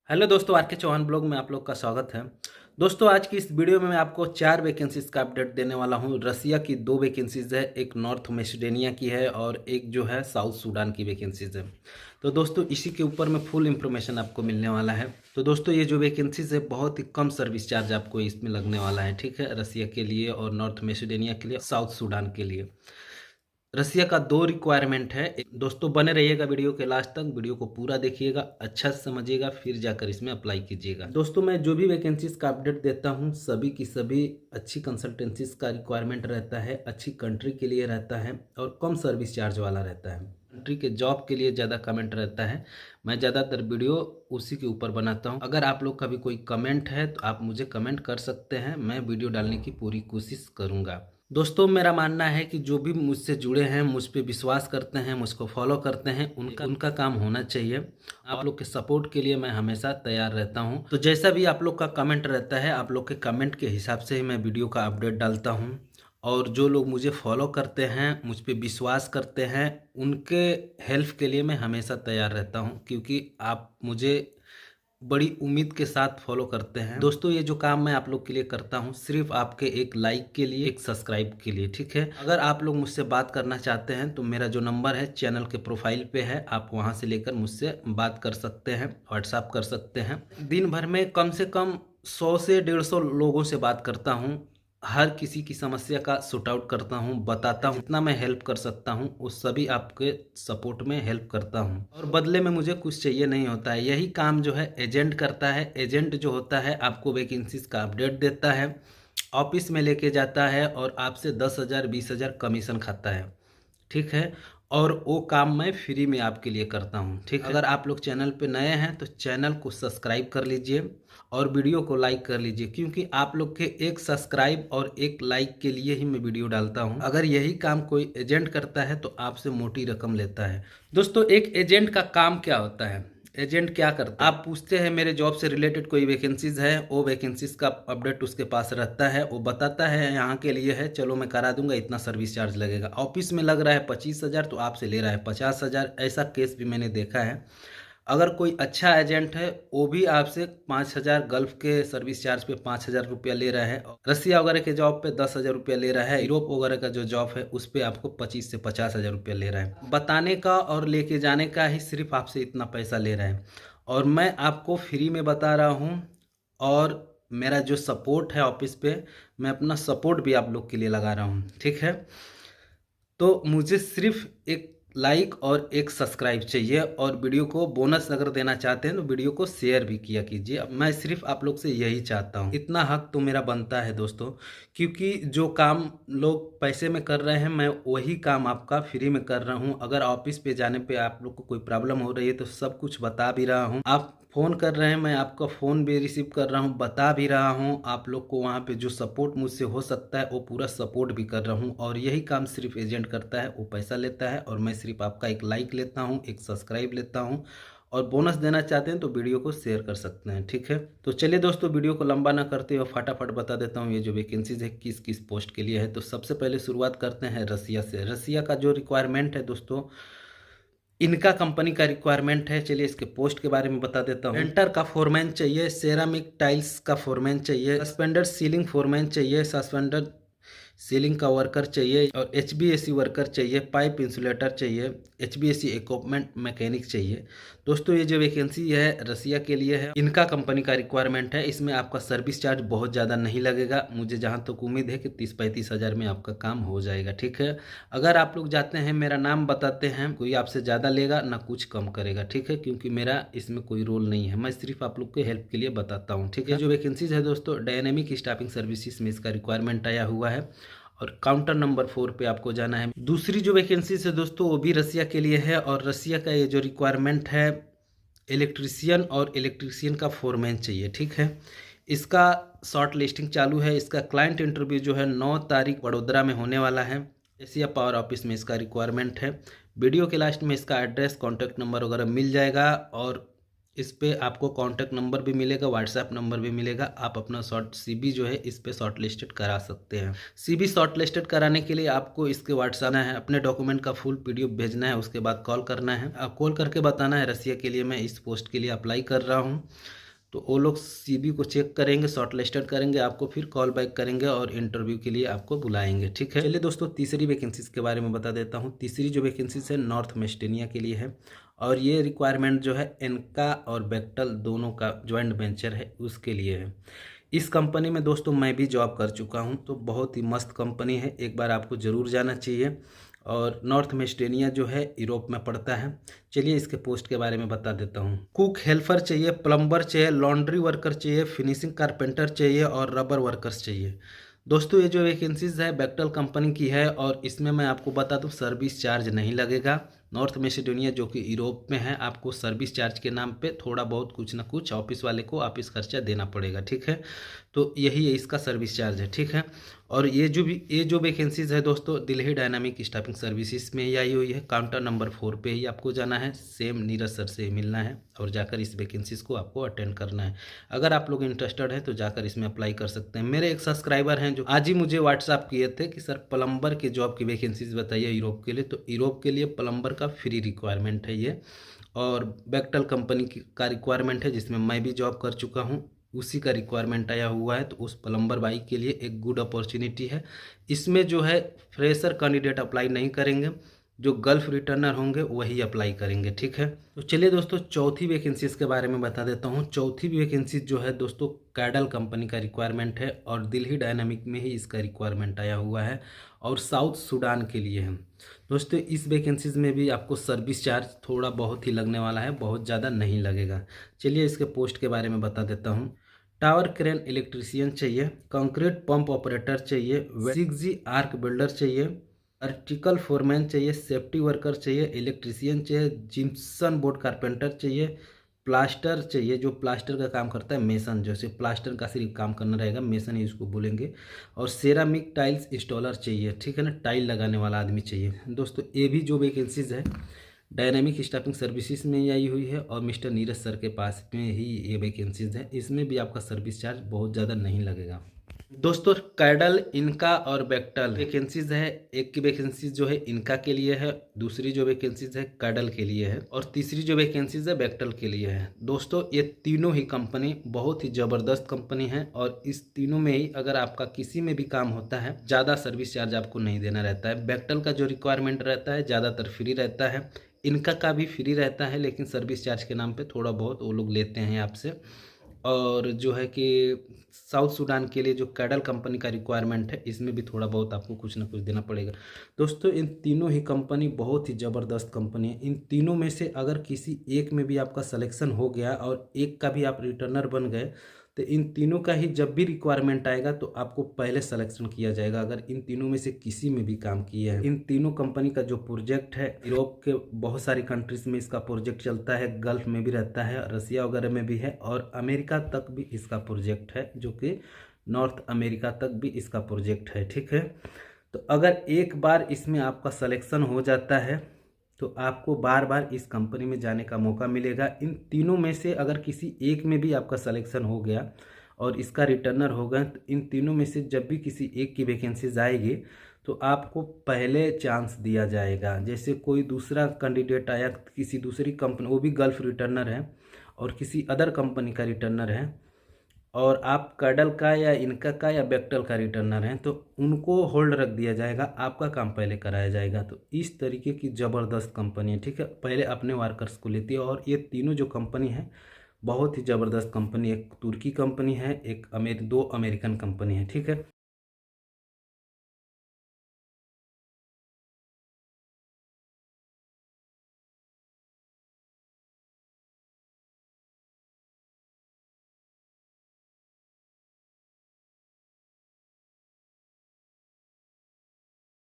Hello दोस्तों, are के Chauhan blog में आप लोग का स्वागत है। दोस्तों, आज की इस वीडियो में मैं आपको 4 वैकेंसीज का अपडेट देने वाला हूं। रसिया की 2 वैकेंसीज है, एक नॉर्थ मैसेडोनिया की है और एक जो है साउथ सूडान की वैकेंसीज है। तो दोस्तों, इसी के ऊपर में फुल इंफॉर्मेशन आपको मिलने वाला है। तो दोस्तों, ये जो वैकेंसीज है बहुत ही कम सर्विस चार्ज आपको इसमें लगने वाला है, ठीक है, रसिया के लिए और नॉर्थ मैसेडोनिया के लिए, साउथ सूडान के लिए। रसिया का 2 रिक्वायरमेंट है। दोस्तों, बने रहिएगा वीडियो के लास्ट तक, वीडियो को पूरा देखिएगा, अच्छा से समझिएगा, फिर जाकर इसमें अप्लाई कीजिएगा। दोस्तों, मैं जो भी वैकेंसीज का अपडेट देता हूँ सभी की सभी अच्छी कंसल्टेंसीज का रिक्वायरमेंट रहता है, अच्छी कंट्री के लिए रहता है और कम सर्विस चार्ज वाला रहता है। कंट्री के जॉब के लिए ज़्यादा कमेंट रहता है। मैं ज़्यादातर वीडियो उसी के ऊपर बनाता हूँ। अगर आप लोग का भी कोई कमेंट है तो आप मुझे कमेंट कर सकते हैं, मैं वीडियो डालने की पूरी कोशिश करूँगा। दोस्तों, मेरा मानना है कि जो भी मुझसे जुड़े हैं, मुझ पे विश्वास करते हैं, मुझको फॉलो करते हैं, उनका उनका काम होना चाहिए। आप लोग के सपोर्ट के लिए मैं हमेशा तैयार रहता हूं। तो जैसा भी आप लोग का कमेंट रहता है, आप लोग के कमेंट के हिसाब से ही मैं वीडियो का अपडेट डालता हूं। और जो लोग मुझे फॉलो करते हैं, मुझ पे विश्वास करते हैं, उनके हेल्प के लिए मैं हमेशा तैयार रहता हूं, क्योंकि आप मुझे बड़ी उम्मीद के साथ फॉलो करते हैं। दोस्तों, ये जो काम मैं आप लोग के लिए करता हूँ सिर्फ आपके एक लाइक के लिए, एक सब्सक्राइब के लिए, ठीक है। अगर आप लोग मुझसे बात करना चाहते हैं तो मेरा जो नंबर है चैनल के प्रोफाइल पे है, आप वहां से लेकर मुझसे बात कर सकते हैं, व्हाट्सएप कर सकते हैं। दिन भर में कम से कम 100 से 150 लोगों से बात करता हूँ। हर किसी की समस्या का सॉर्ट आउट करता हूँ, बताता हूँ, जितना मैं हेल्प कर सकता हूँ वो सभी आपके सपोर्ट में हेल्प करता हूँ। और बदले में मुझे कुछ चाहिए नहीं होता है। यही काम जो है एजेंट करता है। एजेंट जो होता है आपको वैकेंसीज का अपडेट देता है, ऑफिस में लेके जाता है और आपसे 10,000 20,000 कमीशन खाता है, ठीक है। और वो काम मैं फ्री में आपके लिए करता हूँ, ठीक है। अगर आप लोग चैनल पे नए हैं तो चैनल को सब्सक्राइब कर लीजिए और वीडियो को लाइक कर लीजिए, क्योंकि आप लोग के एक सब्सक्राइब और एक लाइक के लिए ही मैं वीडियो डालता हूँ। अगर यही काम कोई एजेंट करता है तो आपसे मोटी रकम लेता है। दोस्तों, एक एजेंट का काम क्या होता है, एजेंट क्या करता है? आप पूछते हैं मेरे जॉब से रिलेटेड कोई वैकेंसीज है, वो वैकेंसीज का अपडेट उसके पास रहता है, वो बताता है यहाँ के लिए है, चलो मैं करा दूंगा, इतना सर्विस चार्ज लगेगा। ऑफिस में लग रहा है 25,000 तो आपसे ले रहा है 50,000। ऐसा केस भी मैंने देखा है। अगर कोई अच्छा एजेंट है वो भी आपसे 5,000, गल्फ के सर्विस चार्ज पे 5,000 रुपया ले रहा है, रसिया वगैरह के जॉब पे 10,000 रुपया ले रहा है, यूरोप वगैरह का जो जॉब है उस पे आपको 25 से 50,000 रुपया ले रहा है। बताने का और लेके जाने का ही सिर्फ आपसे इतना पैसा ले रहा है, और मैं आपको फ्री में बता रहा हूँ। और मेरा जो सपोर्ट है ऑफिस पे, मैं अपना सपोर्ट भी आप लोग के लिए लगा रहा हूँ, ठीक है। तो मुझे सिर्फ एक लाइक और एक सब्सक्राइब चाहिए, और वीडियो को बोनस अगर देना चाहते हैं तो वीडियो को शेयर भी किया कीजिए। मैं सिर्फ आप लोग से यही चाहता हूँ, इतना हक तो मेरा बनता है दोस्तों, क्योंकि जो काम लोग पैसे में कर रहे हैं मैं वही काम आपका फ्री में कर रहा हूँ। अगर ऑफिस पे जाने पे आप लोग को कोई प्रॉब्लम हो रही है तो सब कुछ बता भी रहा हूँ। आप फ़ोन कर रहे हैं, मैं आपका फ़ोन भी रिसीव कर रहा हूँ, बता भी रहा हूँ। आप लोग को वहाँ पे जो सपोर्ट मुझसे हो सकता है वो पूरा सपोर्ट भी कर रहा हूँ। और यही काम सिर्फ एजेंट करता है, वो पैसा लेता है और मैं सिर्फ आपका एक लाइक लेता हूँ, एक सब्सक्राइब लेता हूँ। और बोनस देना चाहते हैं तो वीडियो को शेयर कर सकते हैं, ठीक है। तो चलिए दोस्तों, वीडियो को लंबा ना करते हुए फटाफट बता देता हूँ ये जो वैकेंसीज है किस किस पोस्ट के लिए है। तो सबसे पहले शुरुआत करते हैं रसिया से। रसिया का जो रिक्वायरमेंट है दोस्तों, इनका कंपनी का रिक्वायरमेंट है। चलिए इसके पोस्ट के बारे में बता देता हूँ। पेंटर का फोरमैन चाहिए, सेरामिक टाइल्स का फोरमैन चाहिए, सस्पेंडेड सीलिंग फोरमैन चाहिए, सस्पेंडेड सीलिंग का वर्कर चाहिए, और एचबीएसी वर्कर चाहिए, पाइप इंसुलेटर चाहिए, एचबीएसी इक्विपमेंट मैकेनिक चाहिए। दोस्तों, ये जो वैकेंसी है रसिया के लिए है, इनका कंपनी का रिक्वायरमेंट है। इसमें आपका सर्विस चार्ज बहुत ज़्यादा नहीं लगेगा। मुझे जहाँ तक उम्मीद है कि 30-35 हज़ार में आपका काम हो जाएगा, ठीक है। अगर आप लोग जाते हैं, मेरा नाम बताते हैं, कोई आपसे ज़्यादा लेगा ना कुछ कम करेगा, ठीक है, क्योंकि मेरा इसमें कोई रोल नहीं है, मैं सिर्फ आप लोग के हेल्प के लिए बताता हूँ, ठीक है। जो वैकेंसीज है दोस्तों, डायनेमिक स्टाफिंग सर्विसेज में इसका रिक्वायरमेंट आया हुआ है और काउंटर नंबर 4 पे आपको जाना है। दूसरी जो वैकेंसीज है दोस्तों वो भी रसिया के लिए है, और रसिया का ये जो रिक्वायरमेंट है, इलेक्ट्रीशियन और इलेक्ट्रीशियन का फोरमैन चाहिए, ठीक है। इसका शॉर्ट लिस्टिंग चालू है। इसका क्लाइंट इंटरव्यू जो है 9 तारीख वडोदरा में होने वाला है। एशिया पावर ऑफिस में इसका रिक्वायरमेंट है। वीडियो के लास्ट में इसका एड्रेस, कॉन्टैक्ट नंबर वगैरह मिल जाएगा, और इस पे आपको कॉन्टैक्ट नंबर भी मिलेगा, व्हाट्सएप नंबर भी मिलेगा। आप अपना सीवी जो है इस पे शॉर्ट लिस्टेड करा सकते हैं। सीवी शॉर्ट लिस्टेड कराने के लिए आपको इसके व्हाट्सएप आना है, अपने डॉक्यूमेंट का फुल पीडीएफ भेजना है, उसके बाद कॉल करना है। आप कॉल करके बताना है रसिया के लिए मैं इस पोस्ट के लिए अप्लाई कर रहा हूँ। तो वो लोग सीवी को चेक करेंगे, शॉर्ट लिस्टेड करेंगे, आपको फिर कॉल बैक करेंगे और इंटरव्यू के लिए आपको बुलाएंगे। ठीक है, चलिए दोस्तों तीसरी वैकेंसीज के बारे में बता देता हूँ। तीसरी जो वैकेंसीज है नॉर्थ मैसेडोनिया के लिए है और ये रिक्वायरमेंट जो है इनका और बेक्टल दोनों का जॉइंट वेंचर है, उसके लिए है। इस कंपनी में दोस्तों मैं भी जॉब कर चुका हूँ, तो बहुत ही मस्त कंपनी है, एक बार आपको ज़रूर जाना चाहिए। और नॉर्थ मैसेडोनिया जो है यूरोप में पड़ता है। चलिए इसके पोस्ट के बारे में बता देता हूँ। कुक हेल्पर चाहिए, प्लम्बर चाहिए, लॉन्ड्री वर्कर चाहिए, फिनिशिंग कारपेंटर चाहिए और रबर वर्कर्स चाहिए। दोस्तों ये जो वैकेंसीज है बेक्टल कंपनी की है और इसमें मैं आपको बता दूं सर्विस चार्ज नहीं लगेगा। नॉर्थ मैसेडोनिया जो कि यूरोप में है, आपको सर्विस चार्ज के नाम पे थोड़ा बहुत कुछ ना कुछ ऑफिस वाले को ऑफिस खर्चा देना पड़ेगा। ठीक है, तो यही है इसका सर्विस चार्ज है। ठीक है, और ये जो वैकेंसीज है दोस्तों दिल्ली डायनामिक स्टाफिंग सर्विसेज में ही आई हुई है। काउंटर नंबर 4 पे ही आपको जाना है, सेम नीरज सर से मिलना है और जाकर इस वैकेंसीज को आपको अटेंड करना है। अगर आप लोग इंटरेस्टेड हैं तो जाकर इसमें अप्लाई कर सकते हैं। मेरे एक सब्सक्राइबर हैं जो आज ही मुझे व्हाट्सअप किए थे कि सर प्लम्बर के जॉब की वैकेंसीज बताइए यूरोप के लिए। तो यूरोप के लिए प्लम्बर का फ्री रिक्वायरमेंट है ये, और बेक्टल कंपनी का रिक्वायरमेंट है जिसमें मैं भी जॉब कर चुका हूँ, उसी का रिक्वायरमेंट आया हुआ है। तो उस प्लम्बर भाई के लिए एक गुड अपॉर्चुनिटी है। इसमें जो है फ्रेशर कैंडिडेट अप्लाई नहीं करेंगे, जो गल्फ रिटर्नर होंगे वही अप्लाई करेंगे। ठीक है, तो चलिए दोस्तों चौथी वैकेंसीज के बारे में बता देता हूँ। चौथी वैकेंसी जो है दोस्तों कैडल कंपनी का रिक्वायरमेंट है और दिल्ली डायनामिक में ही इसका रिक्वायरमेंट आया हुआ है और साउथ सूडान के लिए है। दोस्तों इस वैकेंसीज में भी आपको सर्विस चार्ज थोड़ा बहुत ही लगने वाला है, बहुत ज़्यादा नहीं लगेगा। चलिए इसके पोस्ट के बारे में बता देता हूँ। टावर क्रेन इलेक्ट्रीशियन चाहिए, कंक्रीट पंप ऑपरेटर चाहिए, 6G आर्क बिल्डर चाहिए, अर्टिकल फोरमैन चाहिए, सेफ्टी वर्कर चाहिए, इलेक्ट्रीशियन चाहिए, जिम्सन बोर्ड कारपेंटर चाहिए, प्लास्टर चाहिए, जो प्लास्टर का काम करता है, मेसन जैसे प्लास्टर का सिर्फ काम करना रहेगा, मेसन ही इसको बोलेंगे, और सेरामिक टाइल्स इंस्टॉलर चाहिए। ठीक है ना, टाइल लगाने वाला आदमी चाहिए। दोस्तों ये भी जो वैकेंसीज है डायनामिक स्टाफिंग सर्विसेज में आई हुई है और मिस्टर नीरज सर के पास में ही ये वैकेंसीज है। इसमें भी आपका सर्विस चार्ज बहुत ज़्यादा नहीं लगेगा। दोस्तों कैडल, इनका और बेक्टल वैकेंसीज है। एक की वैकेंसीज जो है इनका के लिए है, दूसरी जो वैकेंसीज है कैडल के लिए है और तीसरी जो वैकेंसीज है बेक्टल के लिए है। दोस्तों ये तीनों ही कंपनी बहुत ही ज़बरदस्त कंपनी है और इस तीनों में ही अगर आपका किसी में भी काम होता है ज़्यादा सर्विस चार्ज आपको नहीं देना रहता है। बेक्टल का जो रिक्वायरमेंट रहता है ज़्यादातर फ्री रहता है, इनका का भी फ्री रहता है, लेकिन सर्विस चार्ज के नाम पे थोड़ा बहुत वो लोग लेते हैं आपसे। और जो है कि साउथ सूडान के लिए जो कैडल कंपनी का रिक्वायरमेंट है इसमें भी थोड़ा बहुत आपको कुछ ना कुछ देना पड़ेगा। दोस्तों इन तीनों ही कंपनी बहुत ही ज़बरदस्त कंपनी है। इन तीनों में से अगर किसी एक में भी आपका सिलेक्शन हो गया और एक का भी आप रिटर्नर बन गए तो इन तीनों का ही जब भी रिक्वायरमेंट आएगा तो आपको पहले सिलेक्शन किया जाएगा, अगर इन तीनों में से किसी में भी काम किया है। इन तीनों कंपनी का जो प्रोजेक्ट है यूरोप के बहुत सारी कंट्रीज में इसका प्रोजेक्ट चलता है, गल्फ में भी रहता है, रसिया वगैरह में भी है और अमेरिका तक भी इसका प्रोजेक्ट है, जो कि नॉर्थ अमेरिका तक भी इसका प्रोजेक्ट है। ठीक है, तो अगर एक बार इसमें आपका सिलेक्शन हो जाता है तो आपको बार बार इस कंपनी में जाने का मौका मिलेगा। इन तीनों में से अगर किसी एक में भी आपका सिलेक्शन हो गया और इसका रिटर्नर हो गया तो इन तीनों में से जब भी किसी एक की वैकेंसीज आएगी तो आपको पहले चांस दिया जाएगा। जैसे कोई दूसरा कैंडिडेट आया किसी दूसरी कंपनी, वो भी गल्फ रिटर्नर है और किसी अदर कंपनी का रिटर्नर है और आप कैडल का या इनका का या बेक्टल का रिटर्नर हैं तो उनको होल्ड रख दिया जाएगा, आपका काम पहले कराया जाएगा। तो इस तरीके की ज़बरदस्त कंपनी है। ठीक है, पहले अपने वर्कर्स को लेती है और ये तीनों जो कंपनी है बहुत ही ज़बरदस्त कंपनी, एक तुर्की कंपनी है, एक दो अमेरिकन कंपनी है। ठीक है,